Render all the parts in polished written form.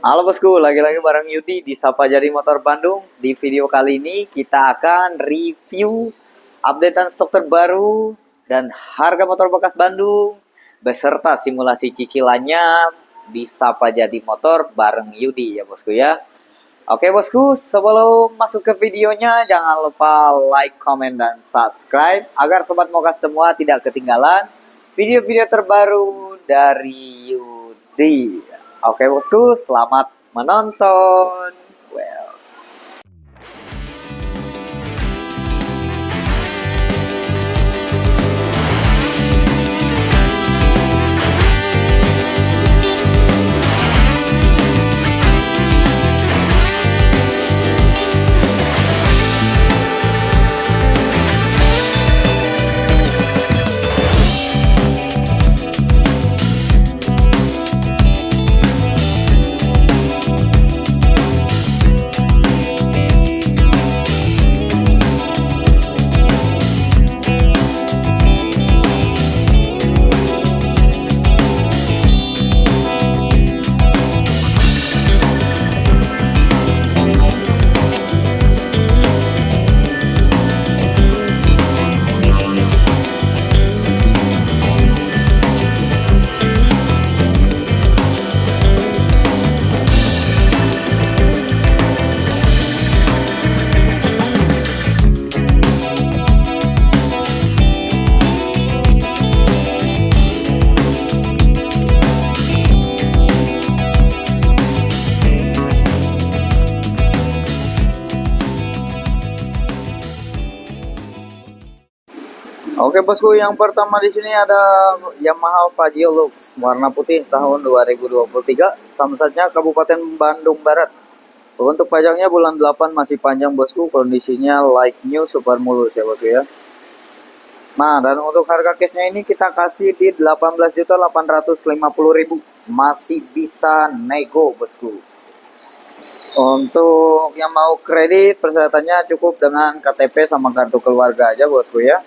Halo bosku, lagi-lagi bareng Yudi di Sapa Jadi Motor Bandung. Di video kali ini kita akan review updatean stok terbaru dan harga motor bekas Bandung beserta simulasi cicilannya di Sapa Jadi Motor bareng Yudi ya bosku ya. Oke bosku, sebelum masuk ke videonya jangan lupa like, comment, dan subscribe agar sobat mokas semua tidak ketinggalan video-video terbaru dari Yudi. Oke bosku, selamat menonton. Well. Oke bosku, yang pertama di sini ada Yamaha Vario Lux warna putih tahun 2023, samsatnya Kabupaten Bandung Barat. Untuk pajaknya bulan 8 masih panjang bosku, kondisinya like new, super mulus ya bosku ya. Nah, dan untuk harga cashnya ini kita kasih di 18.850.000, masih bisa nego bosku. Untuk yang mau kredit, persyaratannya cukup dengan KTP sama kartu keluarga aja bosku ya.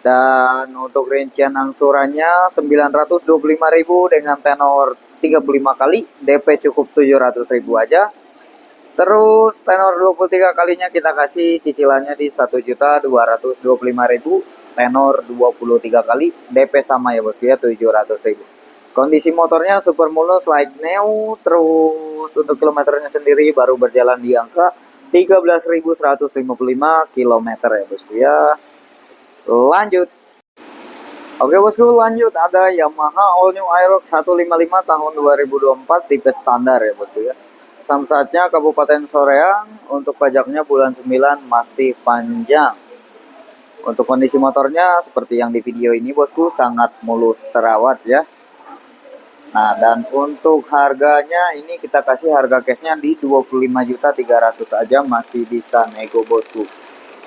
Dan untuk rincian angsurannya 925.000 dengan tenor 35 kali, DP cukup 700.000 aja. Terus tenor 23 kalinya kita kasih cicilannya di 1.225.000, tenor 23 kali, DP sama ya bosku ya, 700.000. Kondisi motornya super mulus, like new. Terus untuk kilometernya sendiri baru berjalan di angka 13.155 km ya bosku ya. Lanjut. Oke bosku, lanjut ada Yamaha All New Aerox 155 tahun 2024 tipe standar ya bosku ya. Samsatnya Kabupaten Soreang, untuk pajaknya bulan 9 masih panjang. Untuk kondisi motornya seperti yang di video ini bosku, sangat mulus terawat ya. Nah, dan untuk harganya ini kita kasih harga cashnya di 25.300 aja, masih bisa nego bosku.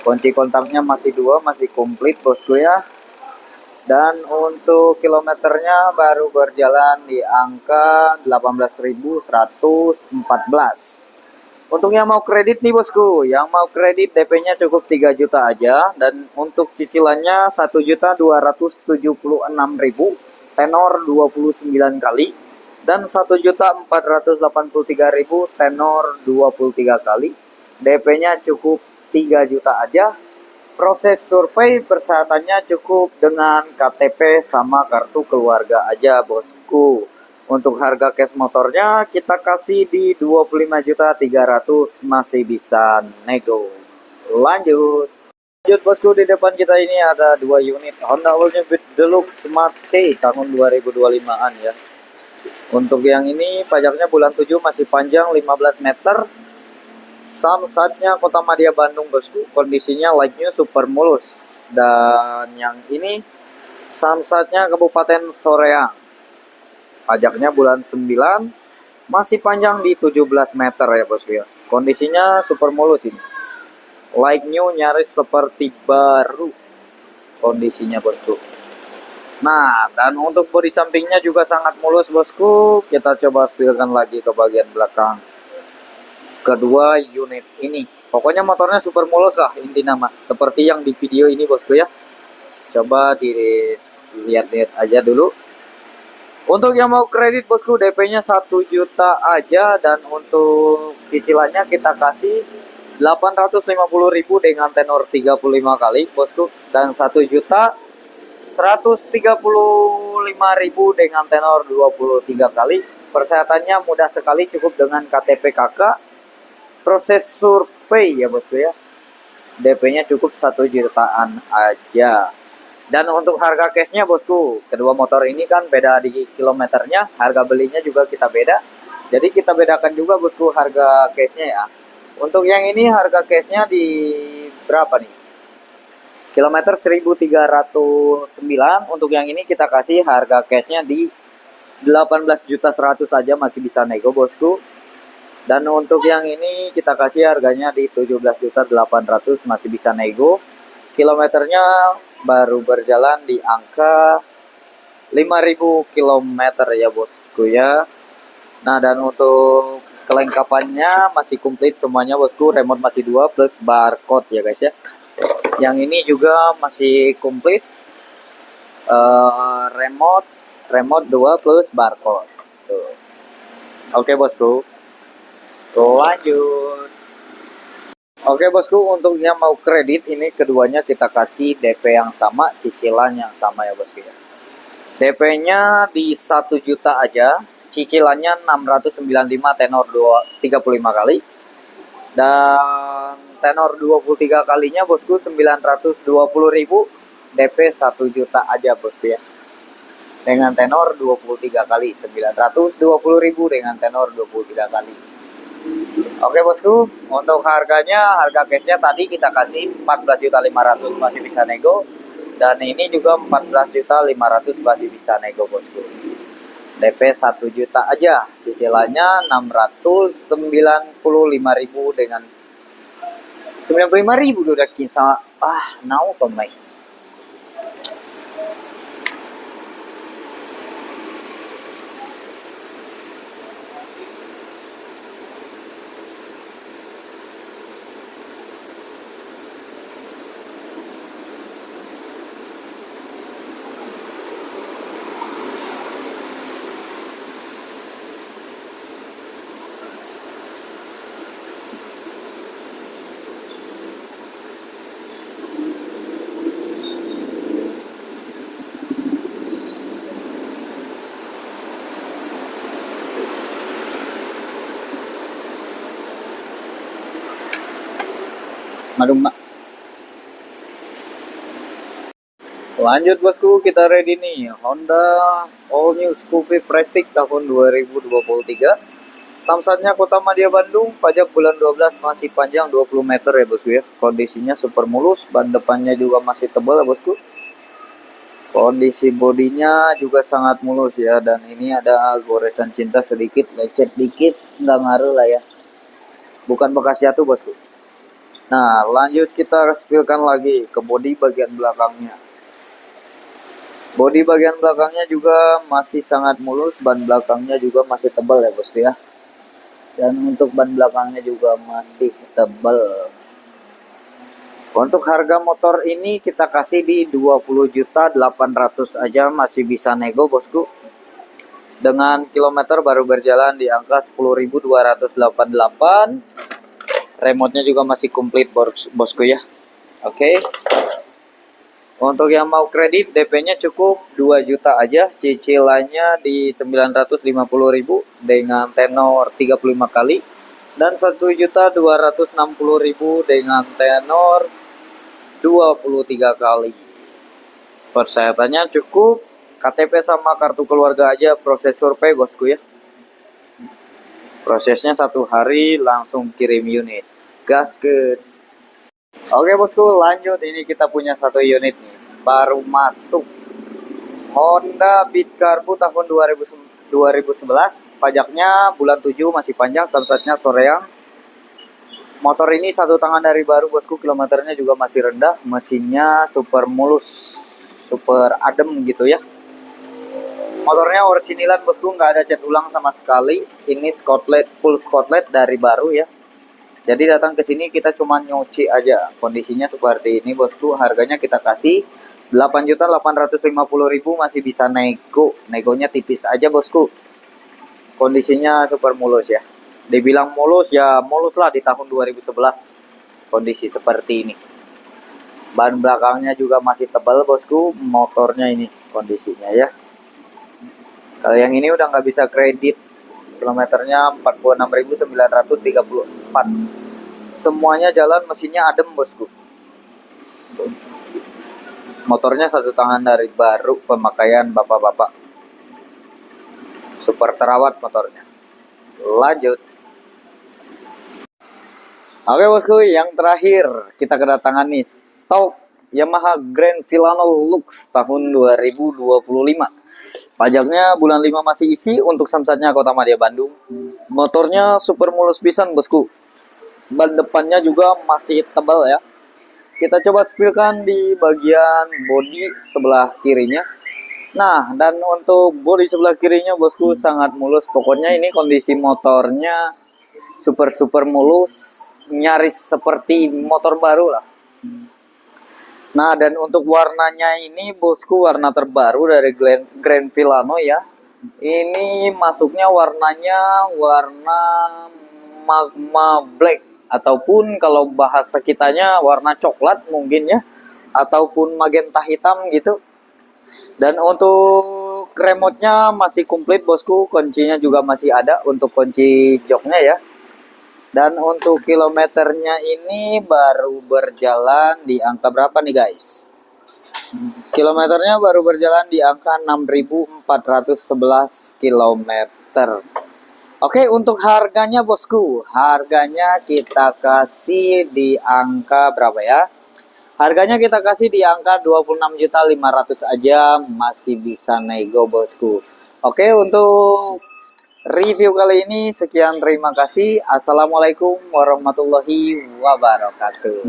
Kunci kontaknya masih 2, masih komplit bosku ya. Dan untuk kilometernya baru berjalan di angka 18.114. Untuk yang mau kredit nih bosku, yang mau kredit DP-nya cukup 3 juta aja. Dan untuk cicilannya 1.276.000, tenor 29 kali. Dan 1.483.000, tenor 23 kali. DP-nya cukup 3 juta aja. Proses survei persyaratannya cukup dengan KTP sama kartu keluarga aja bosku. Untuk harga cash motornya kita kasih di 25.300, masih bisa nego. Lanjut bosku, di depan kita ini ada 2 unit Honda All New Deluxe Smart K tahun 2025an ya. Untuk yang ini pajaknya bulan 7 masih panjang, 15 meter. Samsatnya Kota Madia Bandung bosku, kondisinya like new, super mulus. Dan yang ini samsatnya Kabupaten Soreang, pajaknya bulan 9 masih panjang di 17 meter ya bosku ya. Kondisinya super mulus ini, like new, nyaris seperti baru kondisinya bosku. Nah, dan untuk bodi sampingnya juga sangat mulus bosku. Kita coba spilkan lagi ke bagian belakang kedua unit ini. Pokoknya motornya super mulus lah inti nama, seperti yang di video ini bosku ya. Coba dilihat-lihat aja dulu. Untuk yang mau kredit bosku, DP-nya 1 juta aja, dan untuk cicilannya kita kasih 850.000 dengan tenor 35 kali bosku, dan 1.135.000 dengan tenor 23 kali. Persyaratannya mudah sekali, cukup dengan KTP kakak, proses survei ya bosku ya. DP-nya cukup 1 jutaan aja. Dan untuk harga cashnya bosku, kedua motor ini kan beda di kilometernya, harga belinya juga kita beda. Jadi kita bedakan juga bosku harga cashnya ya. Untuk yang ini harga cashnya di berapa nih? Kilometer 1309. Untuk yang ini kita kasih harga cashnya di 18.100.000 saja, masih bisa nego bosku. Dan untuk yang ini kita kasih harganya di 17.800.000, masih bisa nego. Kilometernya baru berjalan di angka 5.000 km ya bosku ya. Nah, dan untuk kelengkapannya masih komplit semuanya bosku. Remote masih 2 plus barcode ya guys ya. Yang ini juga masih komplit, remote 2 plus barcode. Tuh. Oke bosku, lanjut. Oke bosku, untuk yang mau kredit ini keduanya kita kasih DP yang sama, cicilan yang sama ya bosku ya. DP-nya di 1 juta aja, cicilannya 695, tenor 35 kali. Dan tenor 23 kalinya bosku 920.000, DP 1 juta aja bosku ya. Dengan tenor 23 kali, 920.000 dengan tenor 23 kali. Oke bosku, untuk harganya, harga cashnya tadi kita kasih 14.500.000, masih bisa nego. Dan ini juga 14.500.000 masih bisa nego bosku. DP 1 juta aja, cicilannya 695.000 dengan 95.000 udah kisah. Nau pemain. Aduh mak. Lanjut bosku, kita ready nih. Honda All New Scoopy Prestige tahun 2023. Samsatnya Kota Madia Bandung, pajak bulan 12, masih panjang 20 meter ya bosku ya. Kondisinya super mulus, ban depannya juga masih tebal ya bosku. Kondisi bodinya juga sangat mulus ya, dan ini ada goresan cinta sedikit, lecet dikit, nggak ngaruh lah ya. Bukan bekas jatuh bosku. Nah, lanjut kita spillkan lagi ke bodi bagian belakangnya. Bodi bagian belakangnya juga masih sangat mulus, ban belakangnya juga masih tebal ya bosku ya. Dan untuk ban belakangnya juga masih tebal. Untuk harga motor ini kita kasih di 20.800.000 aja, masih bisa nego bosku. Dengan kilometer baru berjalan di angka 10.288. Remote-nya juga masih komplit bosku ya. Oke. Untuk yang mau kredit, DP-nya cukup 2 juta aja, cicilannya di 950.000 dengan tenor 35 kali, dan 1.260.000 dengan tenor 23 kali. Persyaratannya cukup KTP sama kartu keluarga aja, proses survei bosku ya. Prosesnya 1 hari langsung kirim unit. Gas ke. Oke bosku, lanjut. Ini kita punya 1 unit nih, baru masuk. Honda Beat Carbu tahun 2011. Pajaknya bulan 7, masih panjang. Samsatnya Soreang. Motor ini 1 tangan dari baru bosku. Kilometernya juga masih rendah. Mesinnya super mulus, super adem gitu ya. Motornya orsinilan bosku, nggak ada cat ulang sama sekali. Ini Scotland, full Scotland dari baru ya. Jadi datang ke sini kita cuma nyuci aja. Kondisinya seperti ini bosku. Harganya kita kasih 8.850.000 masih bisa negonya tipis aja bosku. Kondisinya super mulus ya. Dibilang mulus ya mulus lah di tahun 2011 kondisi seperti ini. Ban belakangnya juga masih tebal bosku, motornya ini kondisinya ya. Kalau yang ini udah nggak bisa kredit, kilometernya 46.934. Semuanya jalan, mesinnya adem bosku. Motornya satu tangan dari baru, pemakaian bapak-bapak. Super terawat motornya. Lanjut. Oke bosku, yang terakhir kita kedatangan nih stok Yamaha Grand Filano Lux tahun 2025. Pajaknya bulan 5 masih isi untuk samsatnya Kota Madia Bandung. Motornya super mulus pisan bosku. Ban depannya juga masih tebal ya. Kita coba spillkan di bagian bodi sebelah kirinya. Nah, dan untuk bodi sebelah kirinya bosku sangat mulus. Pokoknya ini kondisi motornya super mulus, nyaris seperti motor baru lah. Nah, dan untuk warnanya ini bosku warna terbaru dari Grand Filano ya. Ini masuknya warnanya warna magma black, ataupun kalau bahasa kitanya warna coklat mungkin ya, ataupun magenta hitam gitu. Dan untuk remote-nya masih komplit bosku, kuncinya juga masih ada untuk kunci joknya ya. Dan untuk kilometernya ini baru berjalan di angka berapa nih guys? Kilometernya baru berjalan di angka 6.411 kilometer. Oke, untuk harganya bosku, harganya kita kasih di angka berapa ya? Harganya kita kasih di angka 26.500.000 aja, masih bisa nego bosku. Oke, untuk review kali ini sekian, terima kasih. Assalamualaikum warahmatullahi wabarakatuh.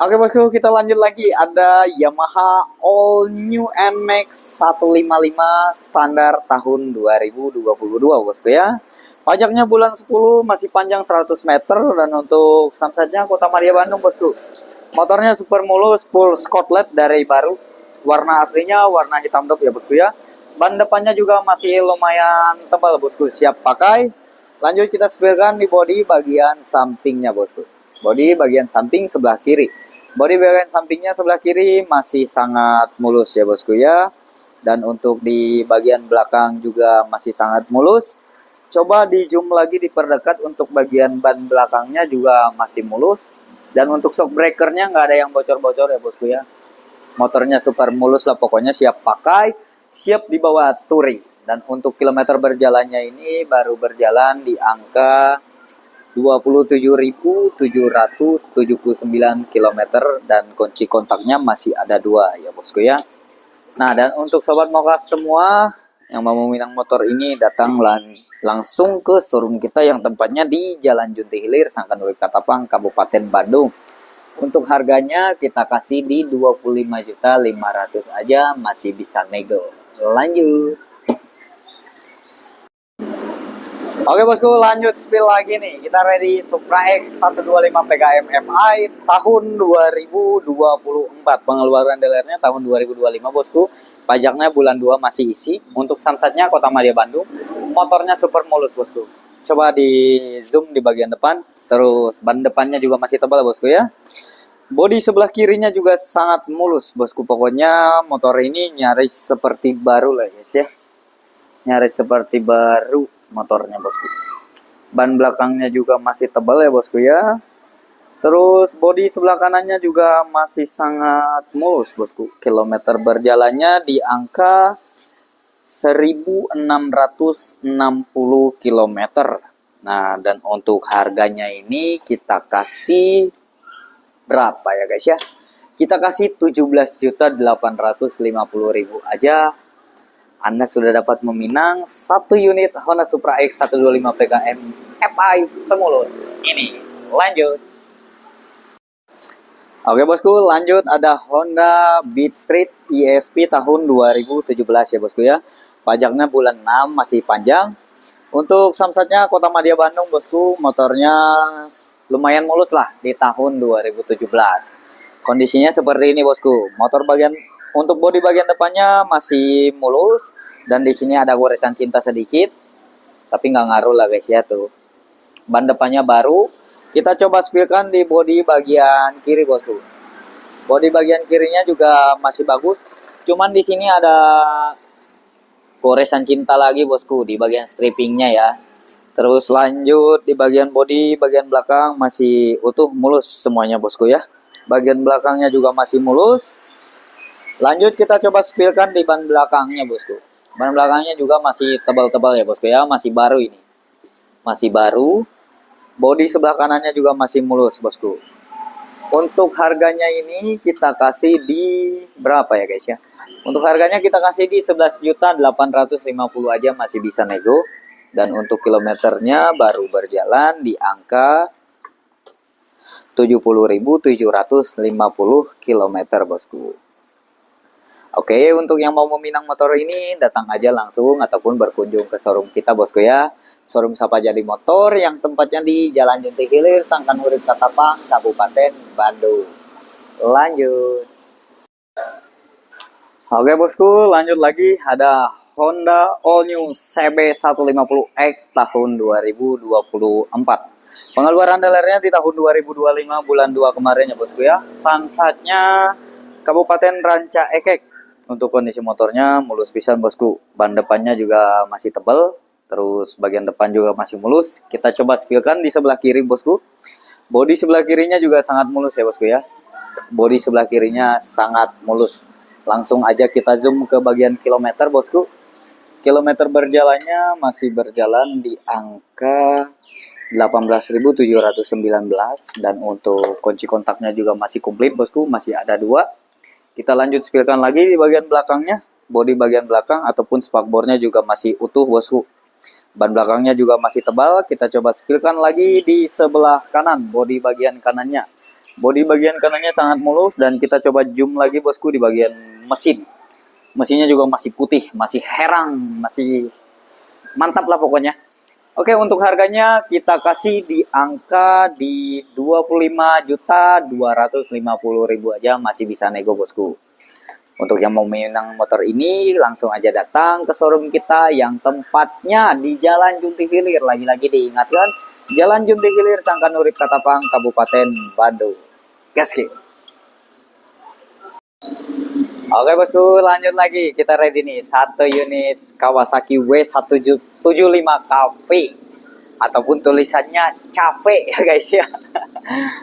Oke bosku, kita lanjut lagi. Ada Yamaha All New NMAX 155 standar tahun 2022 bosku ya. Pajaknya bulan 10, masih panjang 100 meter. Dan untuk samsatnya Kota Madia Bandung bosku. Motornya super mulus, full Scotland dari baru. Warna aslinya warna hitam dop ya bosku ya. Ban depannya juga masih lumayan tebal bosku, siap pakai. Lanjut kita spillkan di bodi bagian sampingnya bosku. Bodi bagian samping sebelah kiri. Bodi bagian sampingnya sebelah kiri masih sangat mulus ya bosku ya. Dan untuk di bagian belakang juga masih sangat mulus. Coba di zoom lagi, diperdekat, untuk bagian ban belakangnya juga masih mulus. Dan untuk shock breakernya nggak ada yang bocor-bocor ya bosku ya. Motornya super mulus lah pokoknya, siap pakai, siap dibawa touring. Dan untuk kilometer berjalannya ini baru berjalan di angka 27.779 km dan kunci kontaknya masih ada 2 ya bosku ya. Nah, dan untuk sobat mokas semua yang mau meminang motor ini, datang langsung ke showroom kita yang tempatnya di Jalan Junti Hilir, Sangkan Urip Katapang, Kabupaten Bandung. Untuk harganya kita kasih di 25.500.000 aja, masih bisa nego. Lanjut. Oke bosku, lanjut spill lagi nih. Kita ready Supra X 125 PKM FI tahun 2024. Pengeluaran dealernya tahun 2025 bosku. Pajaknya bulan 2 masih isi. Untuk samsatnya Kota Madia Bandung. Motornya super mulus bosku. Coba di zoom di bagian depan. Terus ban depannya juga masih tebal bosku ya. Bodi sebelah kirinya juga sangat mulus bosku. Pokoknya motor ini nyaris seperti baru lah guys ya. Nyaris seperti baru motornya bosku. Ban belakangnya juga masih tebal ya bosku ya. Terus bodi sebelah kanannya juga masih sangat mulus bosku. Kilometer berjalannya di angka 1.660 km. Nah, dan untuk harganya ini kita kasih berapa ya guys ya? Kita kasih 17.850.000 aja. Anda sudah dapat meminang 1 unit Honda Supra X 125 PKM FI semulus ini. Lanjut. Oke bosku, lanjut ada Honda Beat Street ESP tahun 2017 ya bosku ya. Pajaknya bulan 6 masih panjang. Untuk samsatnya Kota Madia Bandung bosku, motornya lumayan mulus lah di tahun 2017. Kondisinya seperti ini bosku. Motor untuk bodi bagian depannya masih mulus dan di sini ada goresan cinta sedikit, tapi nggak ngaruh lah guys ya tuh. Ban depannya baru. Kita coba spilkan di bodi bagian kiri bosku. Bodi bagian kirinya juga masih bagus. Cuman di sini ada goresan cinta lagi bosku di bagian strippingnya ya. Terus lanjut di bagian bodi bagian belakang masih utuh mulus semuanya bosku ya. Bagian belakangnya juga masih mulus. Lanjut kita coba spilkan di ban belakangnya bosku. Ban belakangnya juga masih tebal-tebal ya bosku ya, masih baru ini. Masih baru. Bodi sebelah kanannya juga masih mulus bosku. Untuk harganya ini kita kasih di berapa ya guys ya? Untuk harganya kita kasih di 11.850 aja, masih bisa nego. Dan untuk kilometernya baru berjalan di angka 70.750 km bosku. Oke, untuk yang mau meminang motor ini datang aja langsung ataupun berkunjung ke showroom kita bosku ya. Showroom Sapajadi Motor yang tempatnya di Jalan Junti Hilir, Sangkan Urip Katapang, Kabupaten Bandung. Lanjut. Oke bosku, lanjut lagi. Ada Honda All New CB150X tahun 2024. Pengeluaran dealernya di tahun 2025 bulan 2 kemarin ya bosku ya. Sansatnya Kabupaten Ranca Ekek. Untuk kondisi motornya mulus pisan bosku. Ban depannya juga masih tebal. Terus bagian depan juga masih mulus. Kita coba spilkan di sebelah kiri bosku. Bodi sebelah kirinya juga sangat mulus ya bosku ya. Bodi sebelah kirinya sangat mulus. Langsung aja kita zoom ke bagian kilometer bosku. Kilometer berjalannya masih berjalan di angka 18.719 dan untuk kunci kontaknya juga masih komplit bosku, masih ada 2. Kita lanjut spilkan lagi di bagian belakangnya. Bodi bagian belakang ataupun spakbornya juga masih utuh bosku. Ban belakangnya juga masih tebal. Kita coba spilkan lagi di sebelah kanan, bodi bagian kanannya. Bodi bagian kanannya sangat mulus dan kita coba zoom lagi bosku di bagian mesin. Mesinnya juga masih putih, masih herang, masih mantap lah pokoknya. Oke, untuk harganya kita kasih di angka di 25.250.000 aja, masih bisa nego bosku. Untuk yang mau menang motor ini langsung aja datang ke showroom kita yang tempatnya di Jalan Junti Hilir. Lagi-lagi diingatkan, Jalan Junti Hilir, Sangkan Urip Katapang, Kabupaten Bandung. Gaski. Oke bosku, lanjut lagi. Kita ready nih. 1 unit Kawasaki W175 Cafe. Ataupun tulisannya Cafe ya guys ya.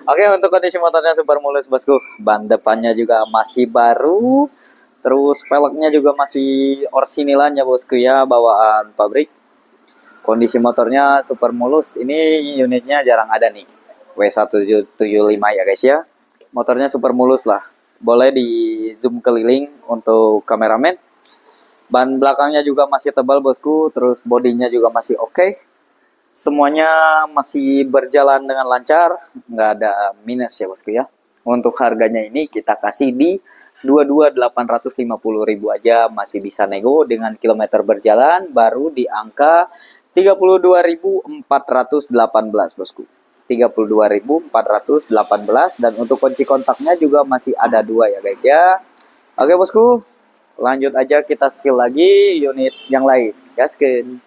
Oke, untuk kondisi motornya super mulus bosku. Ban depannya juga masih baru. Terus velgnya juga masih orsinilan ya bosku ya, bawaan pabrik. Kondisi motornya super mulus. Ini unitnya jarang ada nih. W175 ya guys ya. Motornya super mulus lah. Boleh di zoom keliling untuk kameramen. Ban belakangnya juga masih tebal bosku. Terus bodinya juga masih oke. Semuanya masih berjalan dengan lancar, nggak ada minus ya bosku ya. Untuk harganya ini kita kasih di 22.850.000 aja, masih bisa nego dengan kilometer berjalan baru di angka 32.418 bosku. 32.418 dan untuk kunci kontaknya juga masih ada 2 ya guys ya. Oke bosku, lanjut aja kita spill lagi unit yang lain. Gaskeun.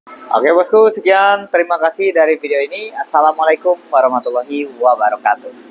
Oke bosku, sekian. Terima kasih dari video ini. Assalamualaikum warahmatullahi wabarakatuh.